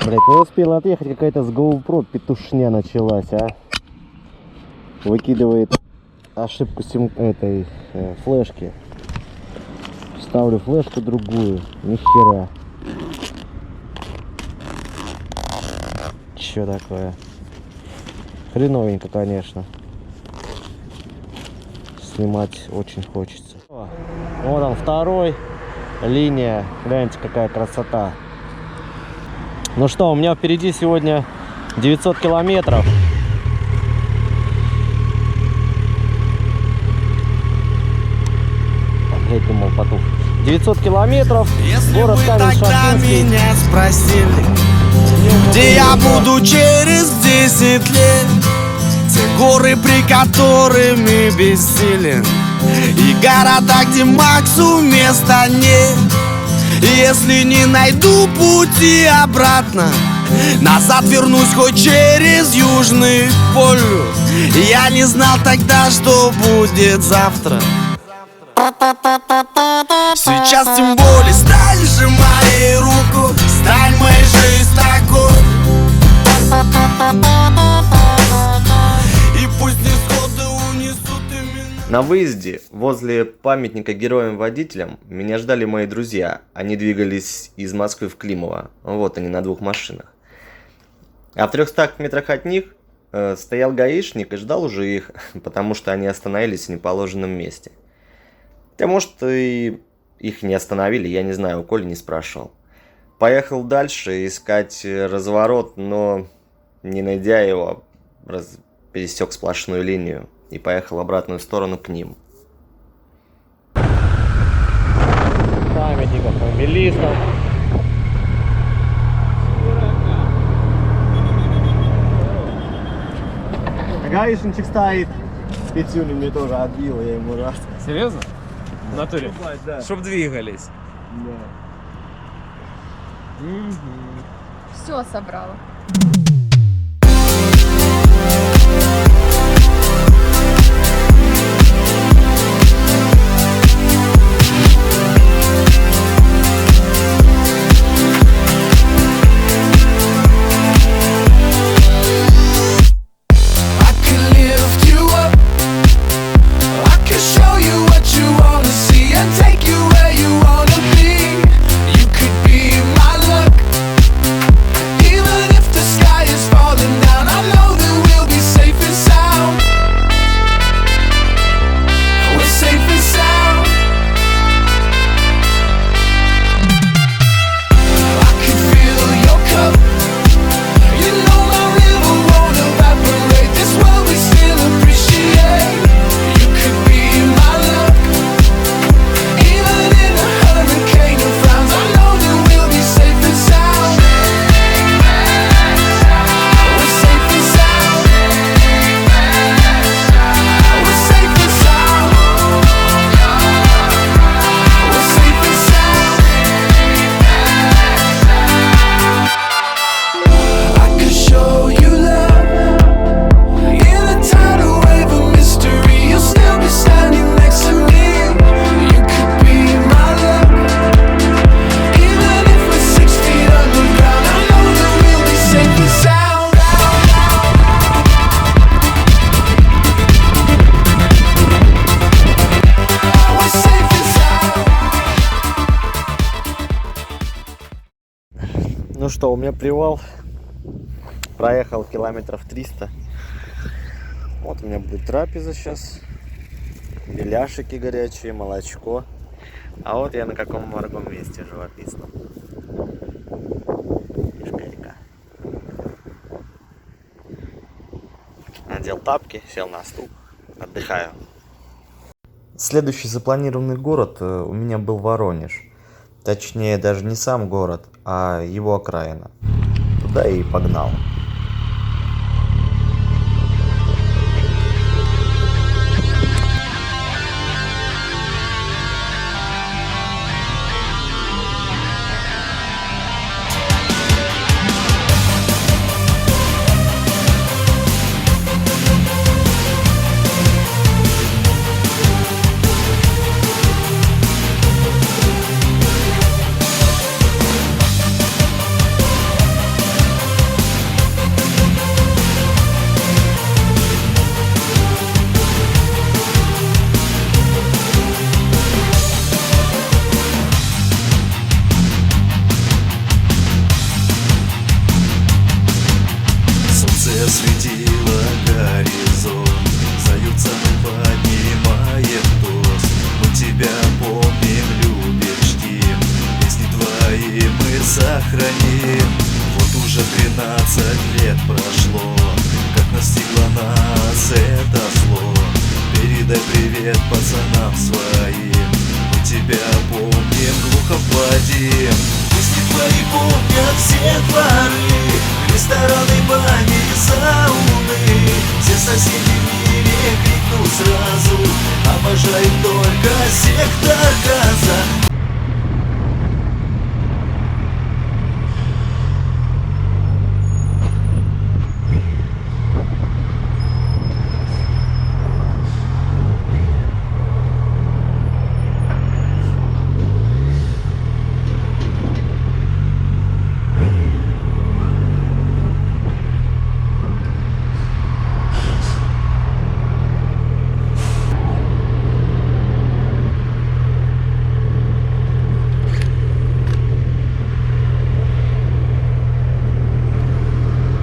Блять, не успел отъехать, какая-то с GoPro петушня началась, а. Выкидывает ошибку этой флешки. Ставлю флешку другую, нихера. Чё такое? Хреновенько, конечно. Снимать очень хочется. Вот он второй. Линия. Гляньте, какая красота. Ну что, у меня впереди сегодня 900 километров. Я думал, потух. 900 километров. Если город бы тогда Камень-Шахтинский. меня спросили, где я буду через 10 лет, те горы, при которыми бессилен, и города, где Максу места нет. Если не найду пути обратно, назад вернусь хоть через Южный полюс. Я не знал тогда, что будет завтра. Сейчас тем более сталь сжимай руку, сталь моей жизни такой. И пусть несходы унесут именно. На выезде возле памятника героям-водителям меня ждали мои друзья. Они двигались из Москвы в Климово. Вот они на 2 машинах. А в 300 метрах от них стоял гаишник и ждал уже их, потому что они остановились в неположенном месте. Хотя, может, и их не остановили, я не знаю, у Коли не спрашивал. Поехал дальше искать разворот, но не найдя его, пересек сплошную линию и поехал в обратную сторону к ним. Памятник автомобилистам. Гаишничек стоит. Пятюню мне тоже отбил, я ему раз. Серьезно? В натуре? Да. Чтоб двигались. Все собрала. Ну что, у меня привал. Проехал километров 300. Вот у меня будет трапеза сейчас. Беляшики горячие, молочко. А вот я на каком другом месте живописном. Река. Надел тапки, сел на стул. Отдыхаю. Следующий запланированный город у меня был Воронеж. Точнее, даже не сам город, а его окраина. Туда и погнал. сохраним. Вот уже 13 лет прошло, как настигло нас это зло. Передай привет пацанам своим, мы тебя помним, Глухов Вадим. Песни твои помнят все дворы, рестораны, бани, сауны. Все соседи в мире крикнут сразу: обожаю только сектор Газа.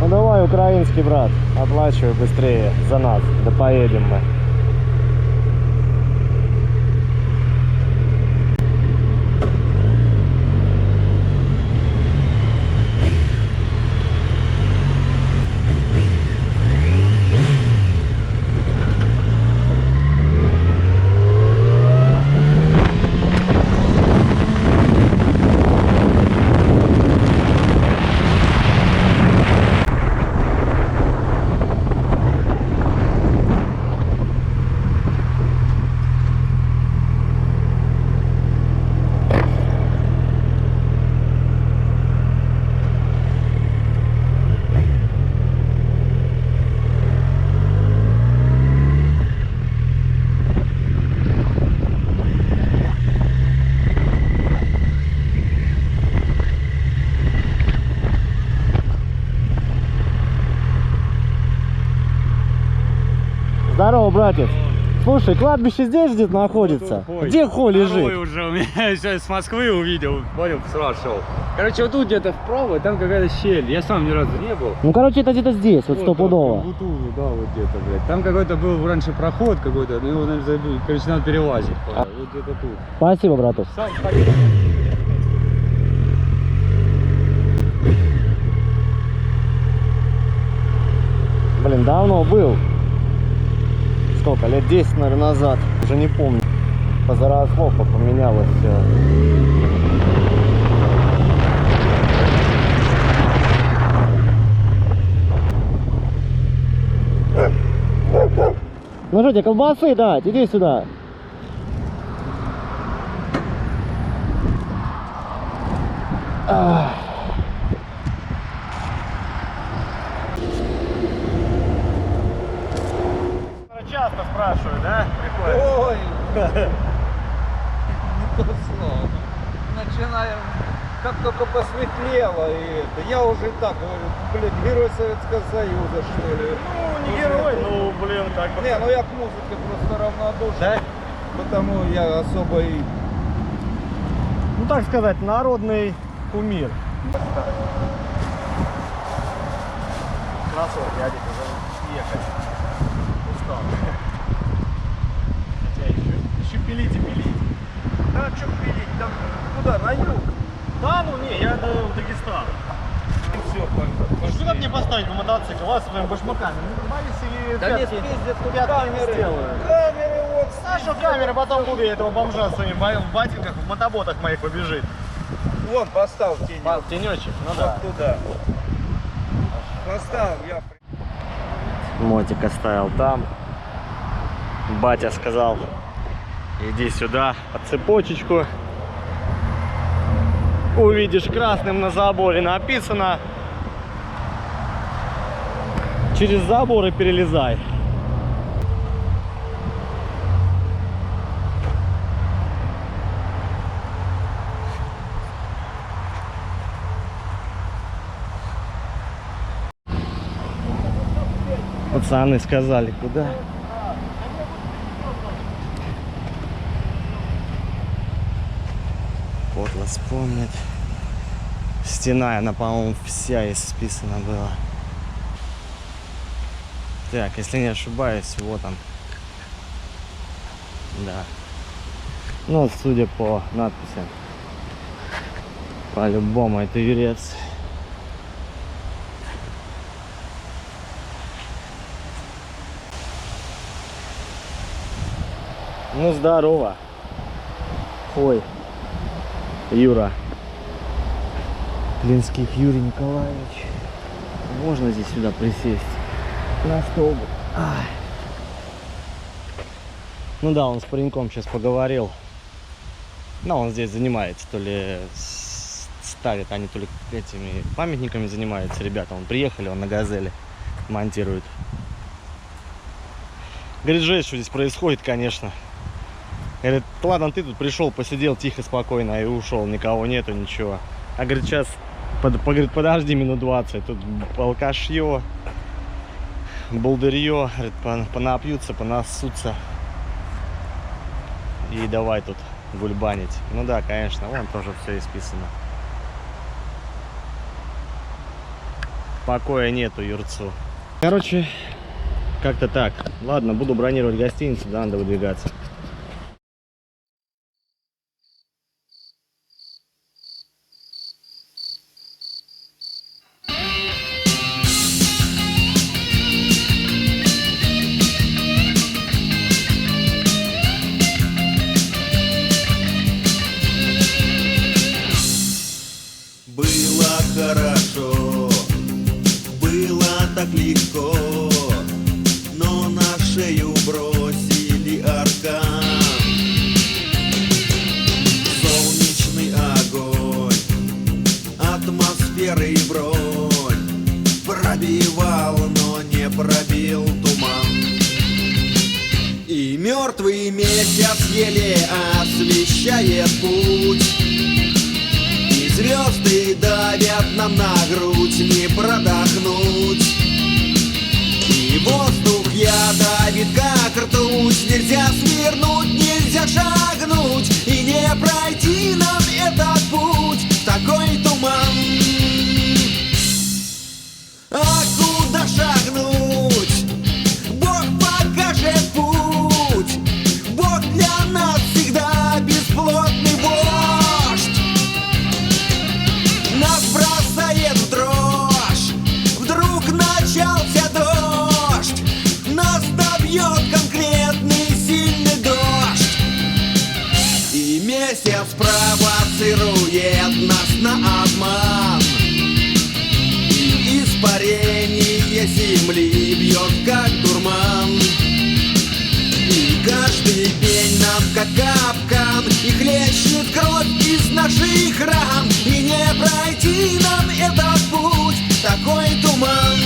Ну давай, украинский брат, оплачивай быстрее за нас, да поедем мы. Здорово, братец. Слушай, кладбище здесь где-то находится? Где Хо лежит? Второй уже у меня сейчас с Москвы увидел, понял, сразу шел. Короче, вот тут где-то вправо, там какая-то щель, я сам ни разу не был. Ну, короче, это где-то здесь, вот стопудово. Вот, да, вот где-то, блядь. Там какой-то был раньше проход какой-то, ну его, наверное, забыл, короче, надо перелазить. Вот где-то тут. Спасибо, братух. Сам ходил. Блин, давно был. Сколько? Лет 10, наверное, назад. Уже не помню. Позаросло, поменялось все. Ну что, тебе колбасы дать? Иди сюда. Часто спрашиваю, да? Приходит. Ой, не то слово. Начинаем, как только посветлело, и это, я уже и так говорю, блин, герой Советского Союза, что ли. Ну, не герой, ну, блин, как бы. Не, ну я к музыке просто равнодушен, Да? потому я особо и... Ну, так сказать, народный кумир. Красот, дядя, ехать. Устал. Хотя еще пилить и пилить. Да, что пилить, там куда, на юг? Да, ну не, я в Дагестан. Все, Что надо мне поставить на мотоцикл? Вас своими башмаками. Не добавись и да не пятки спиздят тут не камеры. сделаю. Камеры вот. А что камера потом губи этого бомжа с своими в ботинках, в мотоботах моих побежит. Вон, поставь тень. Тенечек, ну да. Туда. Поставь, я... Мотик оставил там. Батя сказал, иди сюда под цепочечку. Увидишь, красным на заборе написано: через забор и перелезай. Пацаны сказали, куда? Подло вспомнить. Стена, она, по-моему, вся исписана была. Так, если не ошибаюсь, вот он. Да. Ну, судя по надписям. По-любому это юрец. Ну, здорово. Ой, Юра. Клинских Юрий Николаевич. Можно здесь сюда присесть? На столб. Ай. Ну да, он с пареньком сейчас поговорил. Но он здесь занимается, то ли ставит, они то ли этими памятниками занимаются, ребята. Он приехали, он на газели монтирует. Говорит, жесть, что здесь происходит, конечно. Говорит, ладно, ты тут пришел, посидел тихо, спокойно и ушел, никого нету, ничего. А говорит, сейчас, говорит, подожди минут 20, тут алкашье, булдырье, говорит, понапьются, понассутся. И давай тут гульбанить. Ну да, конечно, вон тоже все исписано. Покоя нету юрцу. Короче, как-то так. Ладно, буду бронировать гостиницу, да, надо выдвигаться. Было хорошо, было так легко, но на шею бросили аркан. Солнечный огонь, атмосферы бронь пробивал, но не пробил туман. И мертвый месяц еле освещает путь. Звезды давят нам на грудь, не продохнуть. И воздух ядовит, как ртуть. Нельзя свернуть, нельзя шагнуть, и не пройти нам этот путь в такой туман. А куда шагнуть? Бог покажет путь. Бог для нас всегда бесплотный вождь. Нас бросает в дрожь, вдруг начался дождь. Нас добьет конкретный сильный дождь. И месяц провоцирует нас на обман. И испарение земли бьет как дурман. И каждый день нам как капкан, и хлещет кровь из наших ран. И не пройти нам этот путь, такой туман.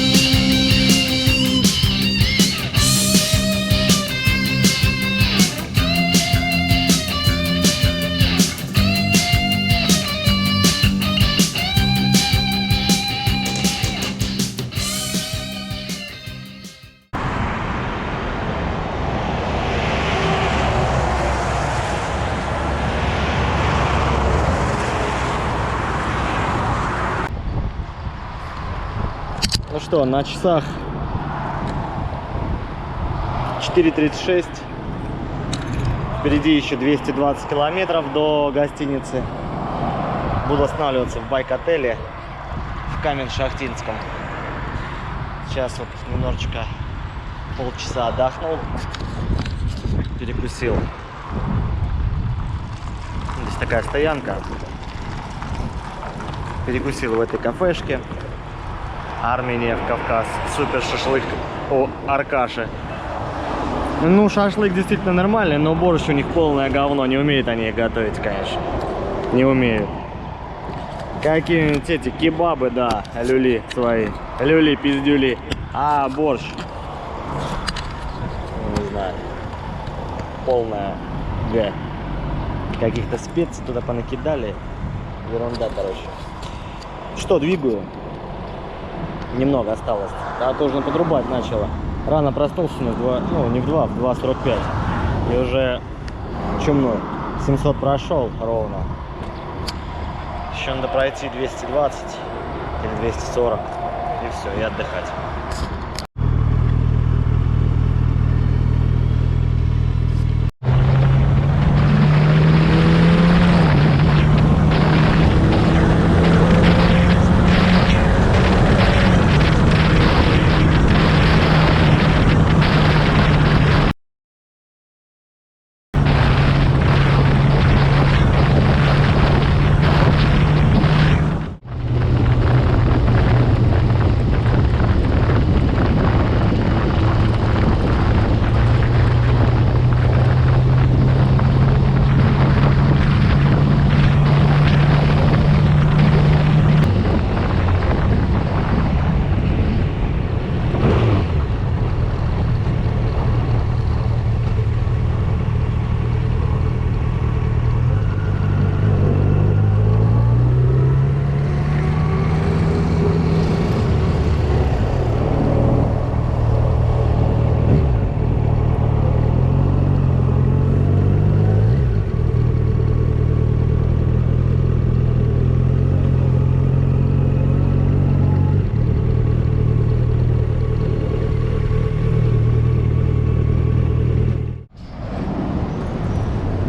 Ну что, на часах 4:36. Впереди еще 220 километров до гостиницы. Буду останавливаться в байк-отеле в Камень-Шахтинском. Сейчас вот немножечко, полчаса отдохнул, перекусил. Здесь такая стоянка. Перекусил в этой кафешке. Армения, в Кавказ. Супер шашлык у Аркаши. Ну, шашлык действительно нормальный, но борщ у них полное говно. Не умеют они их готовить, конечно. Не умеют. Какие-нибудь эти кебабы, да, люли свои. Люли-пиздюли. А борщ, не знаю, полная г. Каких-то специй туда понакидали. Ерунда, короче. Что, двигаю? Немного осталось. А то уже подрубать начало. Рано проснулся, в 2, ну не в 2, в 2:45. И уже чумной. 700 прошел ровно. Еще надо пройти 220 или 240. И все, и отдыхать.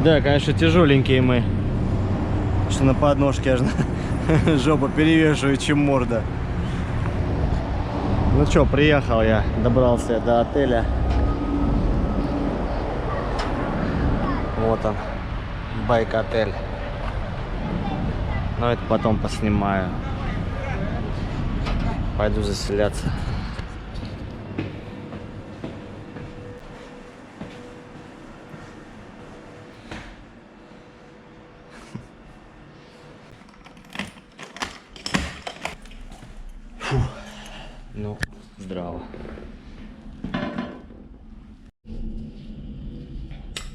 Да, конечно, тяжеленькие мы. Что на подножке аж жопа перевешивает, чем морда. Ну что, приехал я, добрался до отеля. Вот он, байк-отель. Но это потом поснимаю. Пойду заселяться. Ну, здраво.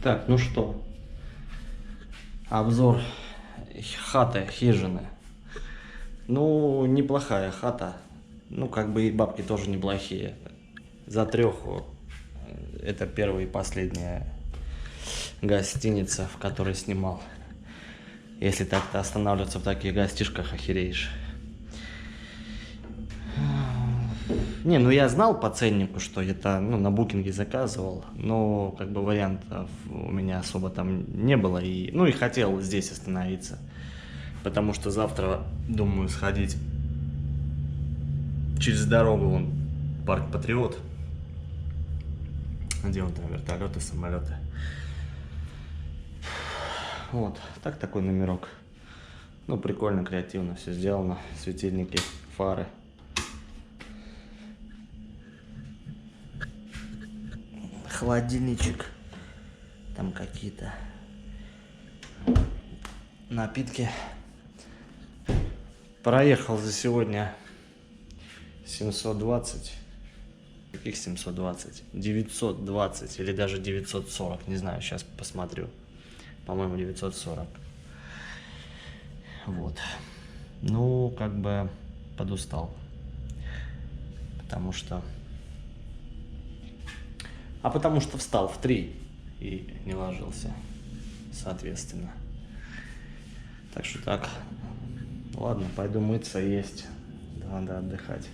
Так, ну что, обзор хаты, хижины. Ну, неплохая хата. Ну, как бы и бабки тоже неплохие. За 3 это первая и последняя гостиница, в которой снимал. Если так-то останавливаться в таких гостишках, охереешь. Не, ну я знал по ценнику, что это, ну, на букинге заказывал, но как бы вариантов у меня особо там не было, и, ну, и хотел здесь остановиться, потому что завтра думаю сходить через дорогу, вон, парк Патриот, где вон там вертолеты, самолеты. Вот, так такой номерок. Ну, прикольно, креативно все сделано, светильники, фары. Холодильничек, там какие-то напитки. Проехал за сегодня 720. Каких 720? 920 или даже 940, не знаю, сейчас посмотрю. По-моему, 940. Вот. Ну, как бы подустал. Потому что встал в 3 и не ложился, соответственно. Так что так. Ладно, пойду мыться, есть. Надо отдыхать.